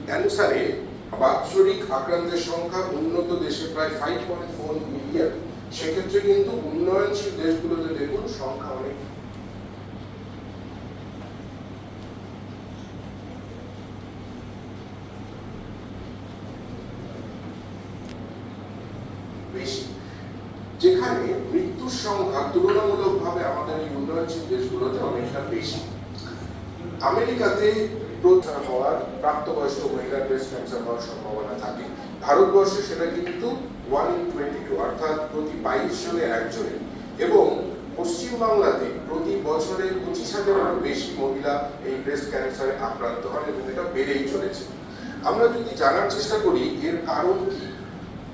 ক্যান্সারে বাৎসরিক আক্রান্তের সংখ্যা উন্নত দেশে প্রায় 5.4 মিলিয়ন। সেক্ষেত্রে কিন্তু উন্নয়নশীল দেশগুলোতে দেখুন সংখ্যা অনেক বেশি, যেখানে মৃত্যুর সংখ্যা তুলনামূলকভাবে আমাদের এই উন্নয়নশীল দেশগুলোতে অনেকটা বেশি। আমেরিকাতে হওয়ার প্রাপ্তবয়স্ক মহিলার ব্রেস্ট ক্যান্সার হওয়ার সম্ভাবনা থাকে। ভারতবর্ষে সেটা কিন্তু 1 in 22 অর্থাৎ প্রতি 22 জনে একজনে, এবং পশ্চিমবাংলাতে প্রতি বছরে 25,000-এরও বেশি মহিলা এই ব্রেস্ট ক্যান্সারে আক্রান্ত হন এবং এটা বেড়েই চলেছে। আমরা যদি জানার চেষ্টা করি এর কারণ কি,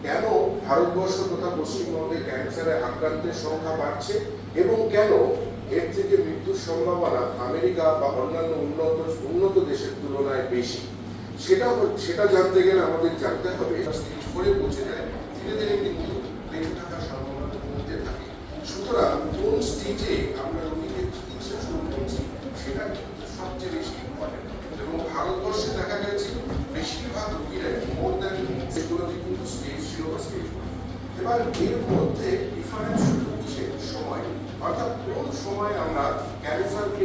কেন ভারতবর্ষ তথা পশ্চিমবঙ্গে ক্যান্সারে আক্রান্তের সংখ্যা বাড়ছে এবং কেন এর থেকে মৃত্যুর সম্ভাবনা আমেরিকা বা অন্যান্য উন্নত দেশের তুলনায় বেশি, সেটা জানতে গেলে আমাদের জানতে হবে স্টেজ 4-এ পৌঁছে যায় ধীরে ধীরে কিন্তু বেঁচে থাকার সম্ভাবনা কমতে থাকে। সুতরাং কোন স্টেজে আমরা রোগীকে চিকিৎসা শুরু করছি সেটা কিন্তু সবচেয়ে বেশি ইম্পর্টেন্ট। এবং ভারতবর্ষে দেখা গেছে বেশিরভাগ রোগীরাই মোর দ্যান সেগুলোতে কিন্তু স্টেজ 0 বা স্টেজ 1। এবার এর মধ্যে ডিফারেন্স কিসের সময়, অর্থাৎ কোন সময় আমরা ক্যান্সারকে